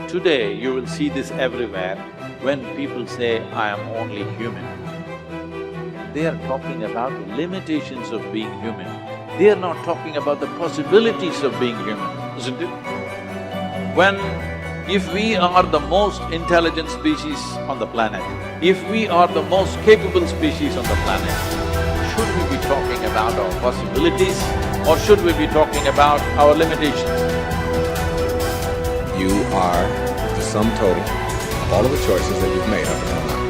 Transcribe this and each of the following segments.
Today, you will see this everywhere when people say, I am only human. They are talking about the limitations of being human. They are not talking about the possibilities of being human, isn't it? If we are the most intelligent species on the planet, if we are the most capable species on the planet, should we be talking about our possibilities or should we be talking about our limitations? You are the sum total of all of the choices that you've made up until now.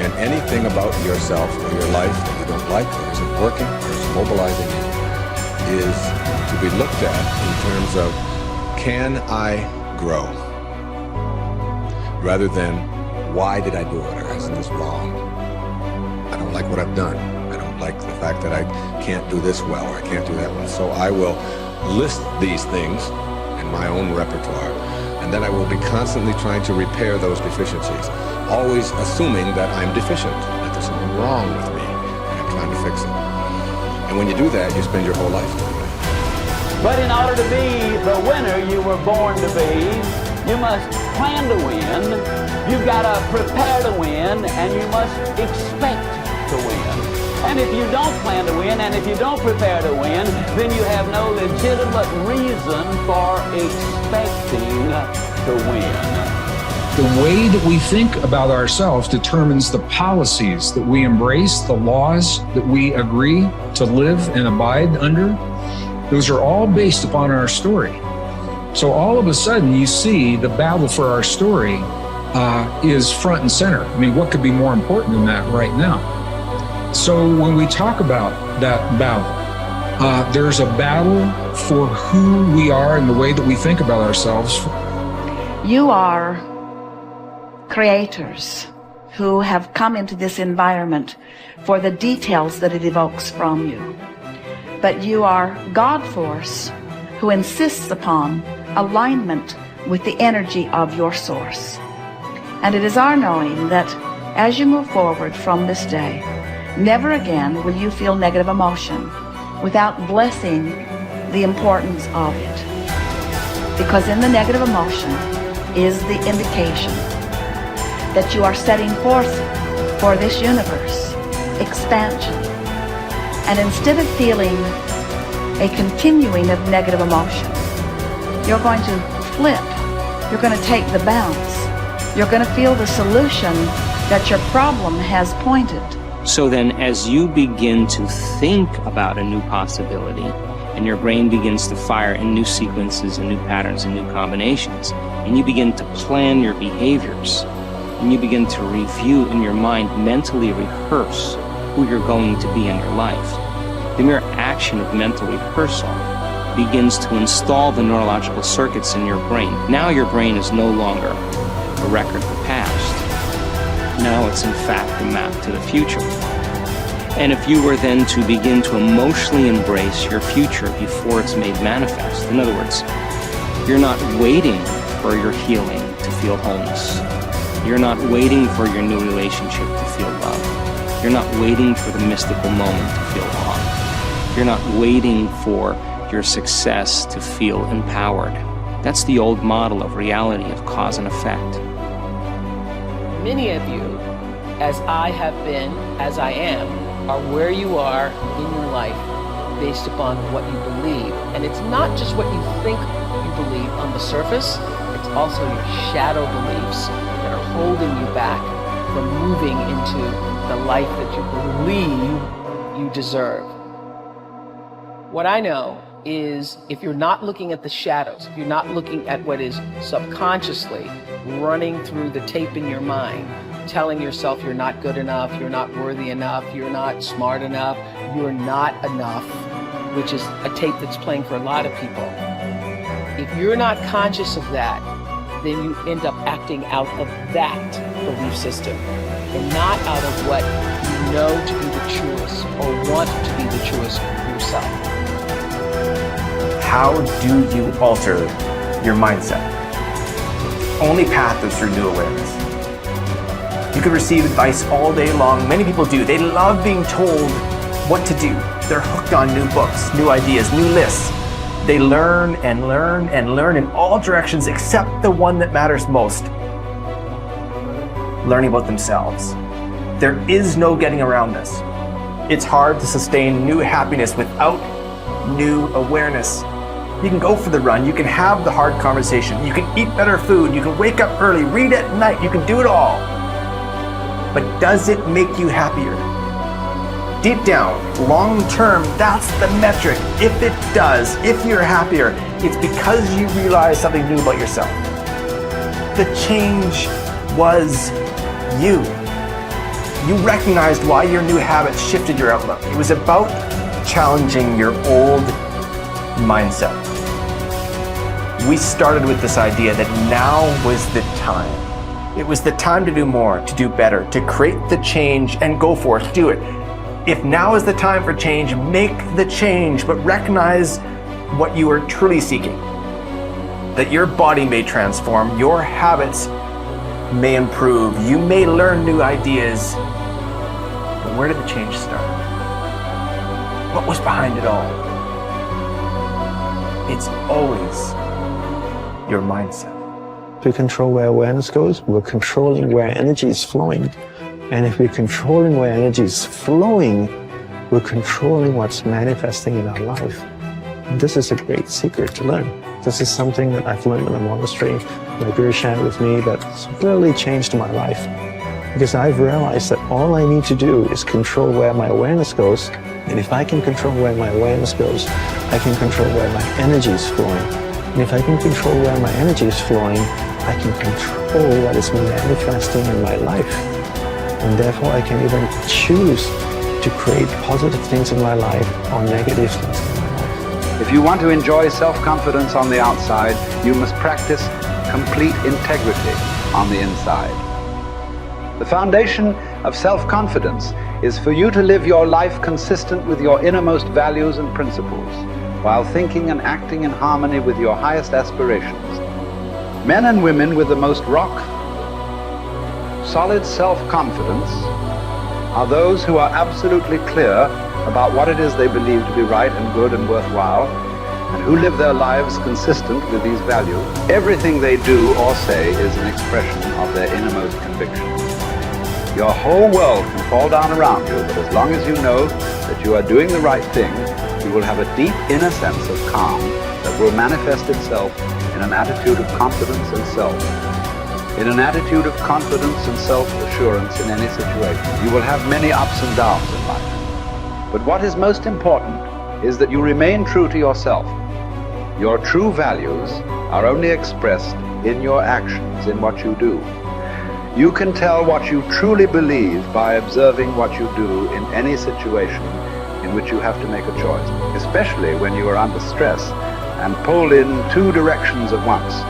And anything about yourself or your life that you don't like or isn't working or is mobilizing you is to be looked at in terms of, can I grow? Rather than, why did I do it, or isn't this wrong? I don't like what I've done. I don't like the fact that I can't do this well or I can't do that well. So I will list these things in my own repertoire, and then I will be constantly trying to repair those deficiencies, always assuming that I'm deficient, that there's something wrong with me, and I'm trying to fix it. And when you do that, you spend your whole life doing that. But in order to be the winner you were born to be, you must plan to win, you've got to prepare to win, and you must expect to win. And if you don't plan to win, and if you don't prepare to win, then you have no legitimate reason for expecting to win. The way that we think about ourselves determines the policies that we embrace, the laws that we agree to live and abide under. Those are all based upon our story. So all of a sudden you see the battle for our story is front and center. I mean, what could be more important than that right now? So when we talk about that battle, there's a battle for who we are and the way that we think about ourselves. You are creators who have come into this environment for the details that it evokes from you. But you are God force who insists upon alignment with the energy of your source. And it is our knowing that as you move forward from this day, never again will you feel negative emotion without blessing the importance of it. Because in the negative emotion is the indication that you are setting forth for this universe expansion. And instead of feeling a continuing of negative emotion, you're going to flip. You're going to take the bounce. You're going to feel the solution that your problem has pointed. So then as you begin to think about a new possibility, and your brain begins to fire in new sequences and new patterns and new combinations, and you begin to plan your behaviors, and you begin to review in your mind, mentally rehearse who you're going to be in your life, the mere action of mental rehearsal begins to install the neurological circuits in your brain. Now your brain is no longer a record of the past. Now it's in fact a map to the future. And if you were then to begin to emotionally embrace your future before it's made manifest, in other words, you're not waiting for your healing to feel wholeness. You're not waiting for your new relationship to feel love. You're not waiting for the mystical moment to feel awe. You're not waiting for your success to feel empowered. That's the old model of reality, of cause and effect. Many of you, as I have been, as I am, are where you are in your life based upon what you believe. And it's not just what you think you believe on the surface, it's also your shadow beliefs that are holding you back from moving into the life that you believe you deserve. What I know is if you're not looking at the shadows, if you're not looking at what is subconsciously running through the tape in your mind, telling yourself you're not good enough, you're not worthy enough, you're not smart enough, you're not enough, which is a tape that's playing for a lot of people. If you're not conscious of that, then you end up acting out of that belief system and not out of what you know to be the truest or want to be the truest for yourself. How do you alter your mindset? Only path is through new awareness. You can receive advice all day long. Many people do. They love being told what to do. They're hooked on new books, new ideas, new lists. They learn and learn and learn in all directions except the one that matters most. Learning about themselves. There is no getting around this. It's hard to sustain new happiness without new awareness. You can go for the run, you can have the hard conversation, you can eat better food, you can wake up early, read at night, you can do it all. But does it make you happier? Deep down, long term, that's the metric. If it does, if you're happier, it's because you realize something new about yourself. The change was you. You recognized why your new habits shifted your outlook. It was about challenging your old mindset. We started with this idea that now was the time. It was the time to do more, to do better, to create the change and go for it, do it. If now is the time for change, make the change, but recognize what you are truly seeking. That your body may transform, your habits may improve, you may learn new ideas. But where did the change start? What was behind it all? It's always your mindset. If we control where awareness goes, we're controlling where energy is flowing. And if we're controlling where energy is flowing, we're controlling what's manifesting in our life. This is a great secret to learn. This is something that I've learned in the monastery. My guru shared with me that's really changed my life. Because I've realized that all I need to do is control where my awareness goes. And if I can control where my awareness goes, I can control where my energy is flowing. And if I can control where my energy is flowing, I can control what is manifesting in my life. And therefore I can even choose to create positive things in my life or negative things in my life. If you want to enjoy self-confidence on the outside, you must practice complete integrity on the inside. The foundation of self-confidence is for you to live your life consistent with your innermost values and principles, while thinking and acting in harmony with your highest aspirations. Men and women with the most solid self-confidence are those who are absolutely clear about what it is they believe to be right and good and worthwhile, and who live their lives consistent with these values. Everything they do or say is an expression of their innermost convictions. Your whole world can fall down around you, but as long as you know that you are doing the right thing, you will have a deep inner sense of calm that will manifest itself in an attitude of confidence and self. In an attitude of confidence and self-assurance in any situation. You will have many ups and downs in life. But what is most important is that you remain true to yourself. Your true values are only expressed in your actions, in what you do. You can tell what you truly believe by observing what you do in any situation in which you have to make a choice, especially when you are under stress and pulled in two directions at once,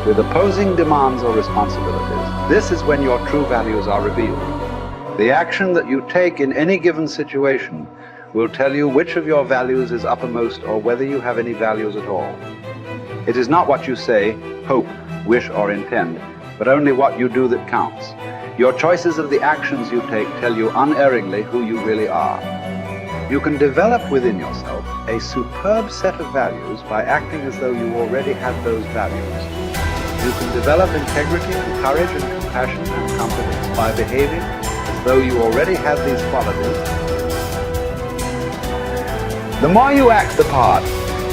with opposing demands or responsibilities. This is when your true values are revealed. The action that you take in any given situation will tell you which of your values is uppermost or whether you have any values at all. It is not what you say, hope, wish, or intend, but only what you do that counts. Your choices of the actions you take tell you unerringly who you really are. You can develop within yourself a superb set of values by acting as though you already had those values. You can develop integrity, courage, and compassion and confidence by behaving as though you already had these qualities. The more you act the part,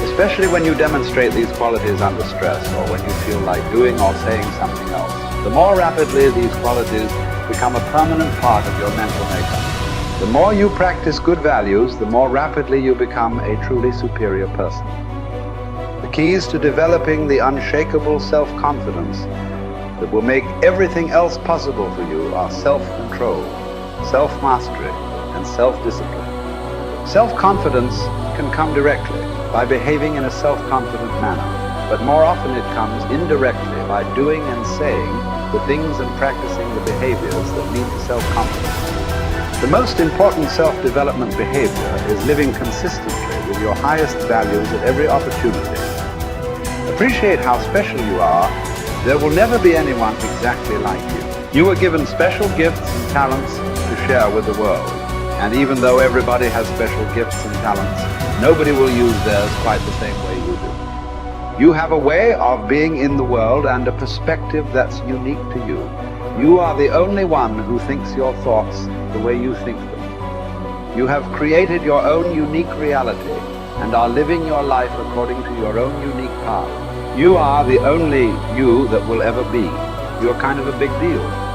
especially when you demonstrate these qualities under stress or when you feel like doing or saying something else, the more rapidly these qualities become a permanent part of your mental makeup. The more you practice good values, the more rapidly you become a truly superior person. The keys to developing the unshakable self-confidence that will make everything else possible for you are self-control, self-mastery, and self-discipline. Self-confidence can come directly by behaving in a self-confident manner, but more often it comes indirectly by doing and saying the things and practicing the behaviors that lead to self-confidence. The most important self-development behavior is living consistently with your highest values at every opportunity. Appreciate how special you are. There will never be anyone exactly like you. You were given special gifts and talents to share with the world. And even though everybody has special gifts and talents, nobody will use theirs quite the same way you do. You have a way of being in the world and a perspective that's unique to you. You are the only one who thinks your thoughts the way you think them. You have created your own unique reality and are living your life according to your own unique path. You are the only you that will ever be. You're kind of a big deal.